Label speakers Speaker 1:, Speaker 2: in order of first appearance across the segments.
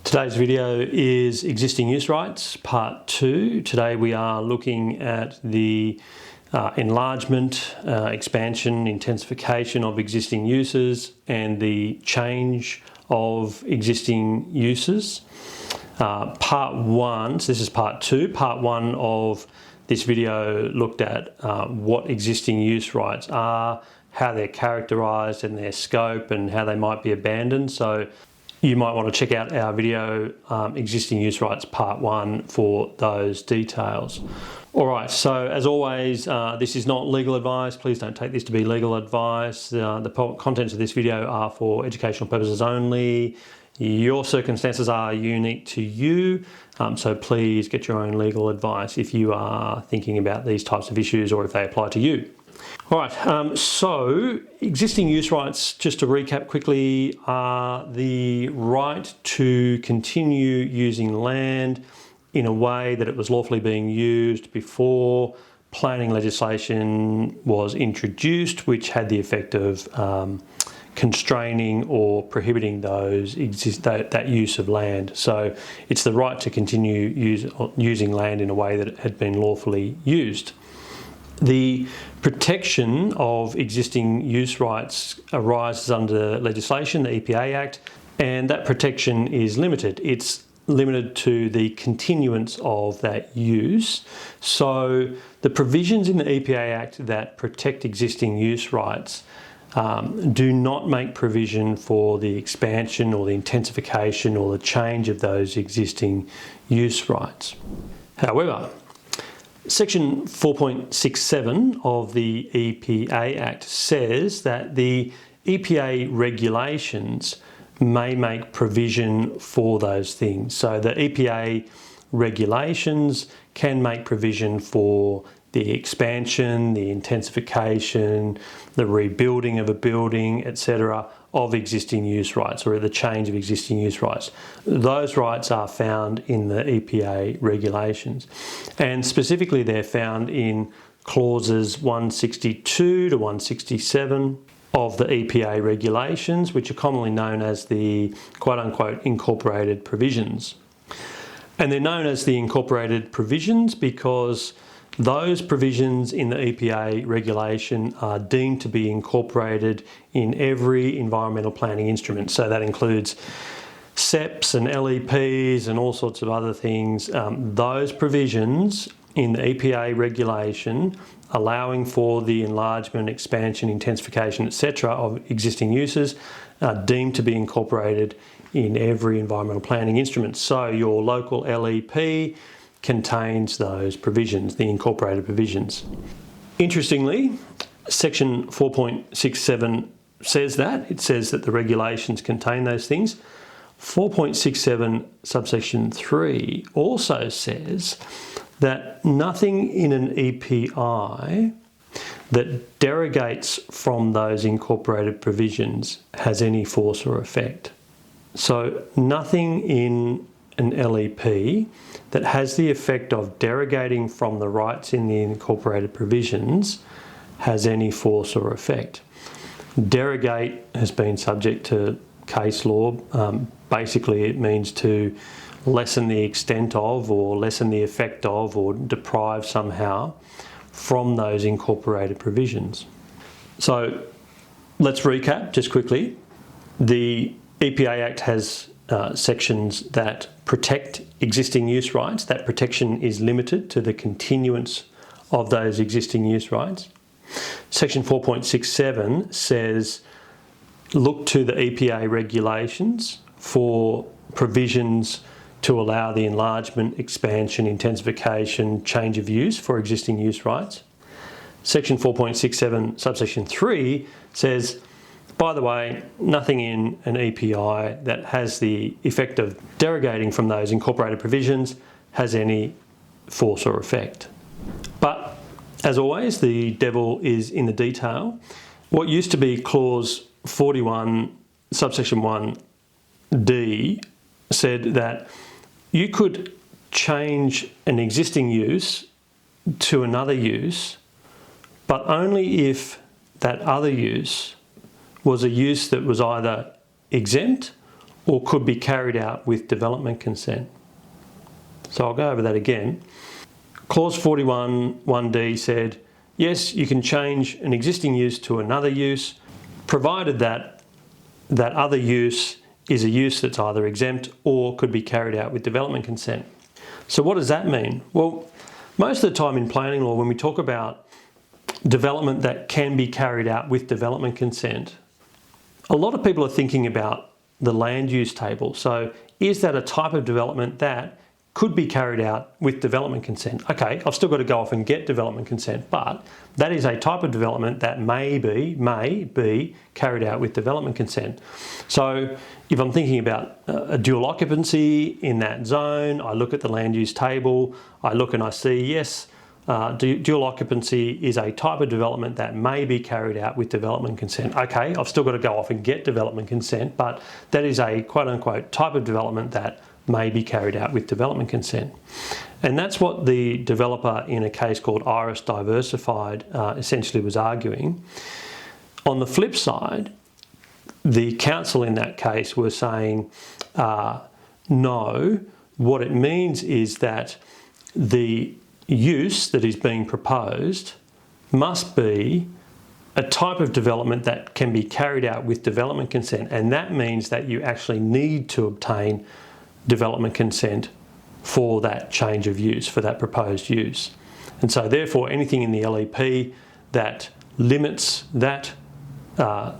Speaker 1: Today's video is existing use rights, part 2. Today we are looking at the enlargement, expansion, intensification of existing uses and the change of existing uses. Part 1, so this is part 2. Part 1 of this video looked at what existing use rights are, how they're characterised and their scope and how they might be abandoned. So you might want to check out our video, Existing Use Rights Part 1 for those details. Alright, so as always, this is not legal advice. Please don't take this to be legal advice. The contents of this video are for educational purposes only. Your circumstances are unique to you, so please get your own legal advice if you are thinking about these types of issues or if they apply to you. Alright, so existing use rights, just to recap quickly, are the right to continue using land in a way that it was lawfully being used before planning legislation was introduced, which had the effect of constraining or prohibiting that use of land. So it's the right to continue using land in a way that it had been lawfully used. The protection of existing use rights arises under legislation, the EPA Act, and that protection is limited. It's limited to the continuance of that use. So the provisions in the EPA Act that protect existing use rights do not make provision for the expansion or the intensification or the change of those existing use rights. However, Section 4.67 of the EPA Act says that the EPA regulations may make provision for those things. So the EPA regulations can make provision for the expansion, the intensification, the rebuilding of a building, etc., of existing use rights or the change of existing use rights. Those rights are found in the EPA regulations, and specifically they're found in clauses 162 to 167 of the EPA regulations, which are commonly known as the quote-unquote incorporated provisions. And they're known as the incorporated provisions because those provisions in the EPA regulation are deemed to be incorporated in every environmental planning instrument. So that includes SEPs and LEPs and all sorts of other things. Those provisions in the EPA regulation allowing for the enlargement, expansion, intensification, etc. of existing uses are deemed to be incorporated in every environmental planning instrument. So your local LEP contains those provisions, the incorporated provisions. Interestingly, Section 4.67 says that. It says that the regulations contain those things. 4.67 subsection 3 also says that nothing in an EPI that derogates from those incorporated provisions has any force or effect. So nothing in an LEP that has the effect of derogating from the rights in the incorporated provisions has any force or effect. Derogate has been subject to case law. Basically it means to lessen the extent of or lessen the effect of or deprive somehow from those incorporated provisions. So let's recap just quickly. The EPA Act has sections that protect existing use rights. That protection is limited to the continuance of those existing use rights. Section 4.67 says look to the EPA regulations for provisions to allow the enlargement, expansion, intensification, change of use for existing use rights. Section 4.67 subsection 3 says, by the way, nothing in an EPI that has the effect of derogating from those incorporated provisions has any force or effect. But as always, the devil is in the detail. What used to be clause 41 subsection 1D said that you could change an existing use to another use, but only if that other use was a use that was either exempt or could be carried out with development consent. So I'll go over that again. Clause 41 1D said, yes, you can change an existing use to another use, provided that that other use is a use that's either exempt or could be carried out with development consent. So what does that mean? Well, most of the time in planning law, when we talk about development that can be carried out with development consent, a lot of people are thinking about the land use table. So is that a type of development that could be carried out with development consent? Okay, I've still got to go off and get development consent, but that is a type of development that may be carried out with development consent. So if I'm thinking about a dual occupancy in that zone, I look at the land use table, I look and I see, yes, dual occupancy is a type of development that may be carried out with development consent. Okay, I've still got to go off and get development consent, but that is a quote unquote type of development that may be carried out with development consent. And that's what the developer in a case called Iris Diversified essentially was arguing. On the flip side, the council in that case were saying, no, what it means is that the use that is being proposed must be a type of development that can be carried out with development consent, and that means that you actually need to obtain development consent for that change of use, for that proposed use. And so therefore anything in the LEP that limits that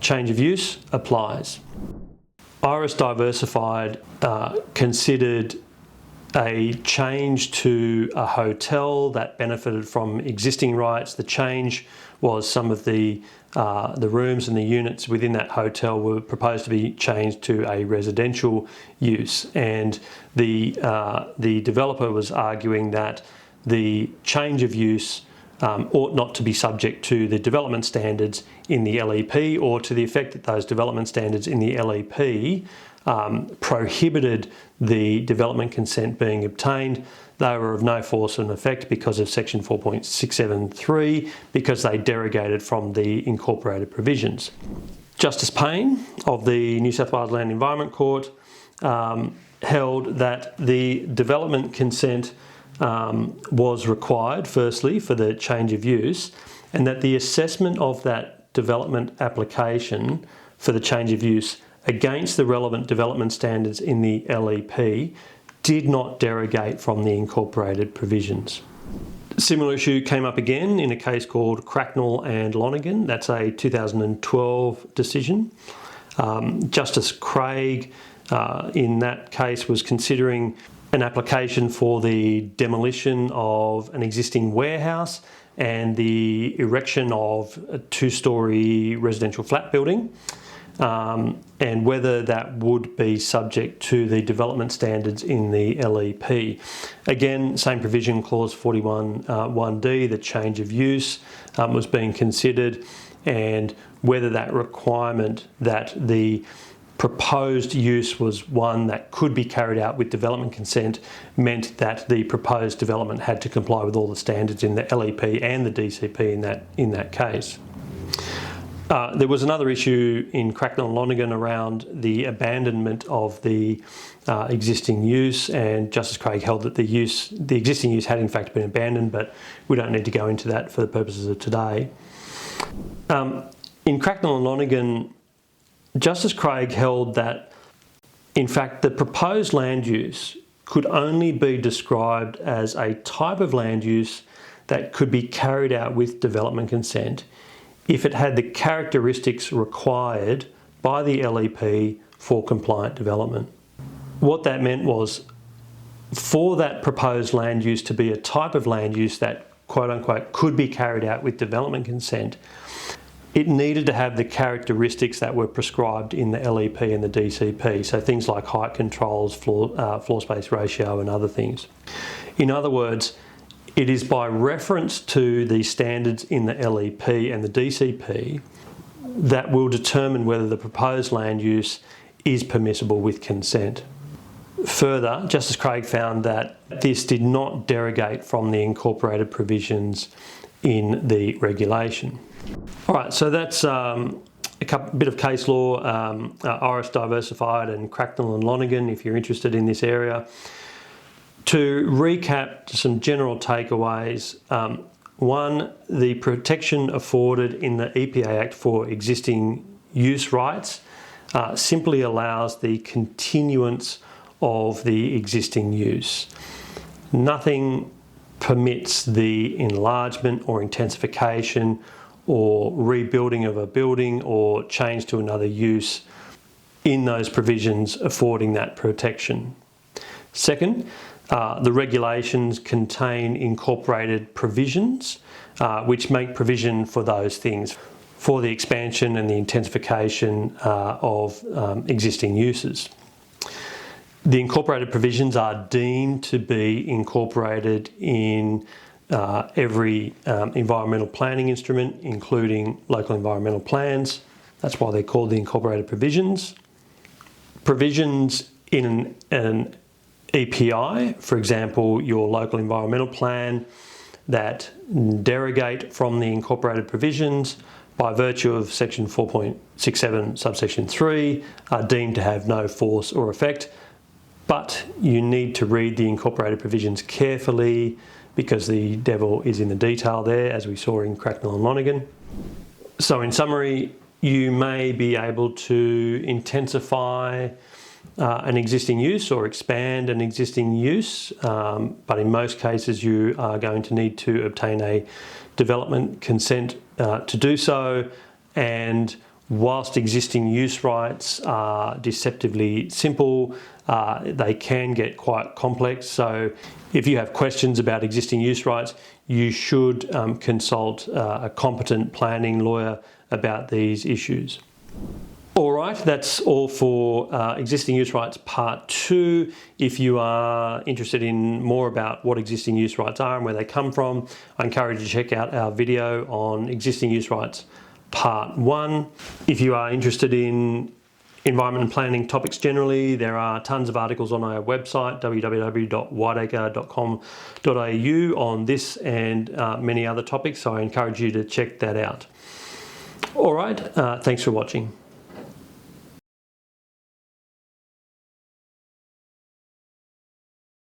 Speaker 1: change of use applies. Iris Diversified considered a change to a hotel that benefited from existing rights. The change was some of the rooms and the units within that hotel were proposed to be changed to a residential use, and the developer was arguing that the change of use ought not to be subject to the development standards in the LEP, or to the effect that those development standards in the LEP prohibited the development consent being obtained. They were of no force and effect because of section 4.673, because they derogated from the incorporated provisions. Justice Payne of the New South Wales Land Environment Court held that the development consent was required, firstly, for the change of use, and that the assessment of that development application for the change of use against the relevant development standards in the LEP did not derogate from the incorporated provisions. A similar issue came up again in a case called Cracknell and Lonergan. That's a 2012 decision. Justice Craig in that case was considering an application for the demolition of an existing warehouse and the erection of a two-storey residential flat building, and whether that would be subject to the development standards in the LEP. Again, same provision, clause 41 1D, the change of use was being considered, and whether that requirement that the proposed use was one that could be carried out with development consent meant that the proposed development had to comply with all the standards in the LEP and the DCP in that case. There was another issue in Cracknell and Lonergan around the abandonment of the existing use, and Justice Craig held that the existing use had in fact been abandoned, but we don't need to go into that for the purposes of today. In Cracknell and Lonergan, Justice Craig held that in fact the proposed land use could only be described as a type of land use that could be carried out with development consent if it had the characteristics required by the LEP for compliant development. What that meant was, for that proposed land use to be a type of land use that quote unquote could be carried out with development consent, it needed to have the characteristics that were prescribed in the LEP and the DCP, so things like height controls, floor space ratio and other things. In other words, it is by reference to the standards in the LEP and the DCP that will determine whether the proposed land use is permissible with consent. Further, Justice Craig found that this did not derogate from the incorporated provisions in the regulation. All right, so that's bit of case law, Oris Diversified and Cracknell and Lonergan, if you're interested in this area. To recap some general takeaways, one, the protection afforded in the EPA Act for existing use rights simply allows the continuance of the existing use. Nothing permits the enlargement or intensification or rebuilding of a building or change to another use in those provisions affording that protection. Second, the regulations contain incorporated provisions which make provision for those things, for the expansion and the intensification of existing uses. The incorporated provisions are deemed to be incorporated in every environmental planning instrument, including local environmental plans. That's why they're called the incorporated provisions. Provisions in an EPI, for example, your local environmental plan, that derogate from the incorporated provisions by virtue of section 4.67 subsection 3 are deemed to have no force or effect, but you need to read the incorporated provisions carefully because the devil is in the detail there, as we saw in Cracknell and Lonergan. So in summary, you may be able to intensify an existing use or expand an existing use, but in most cases you are going to need to obtain a development consent to do so, and whilst existing use rights are deceptively simple, they can get quite complex. So if you have questions about existing use rights, you should consult a competent planning lawyer about these issues. All right, that's all for existing use rights part 2. If you are interested in more about what existing use rights are and where they come from, I encourage you to check out our video on existing use rights part 1. If you are interested in environment and planning topics generally, there are tons of articles on our website, www.whiteacre.com.au, on this and many other topics, so I encourage you to check that out. All right, thanks for watching.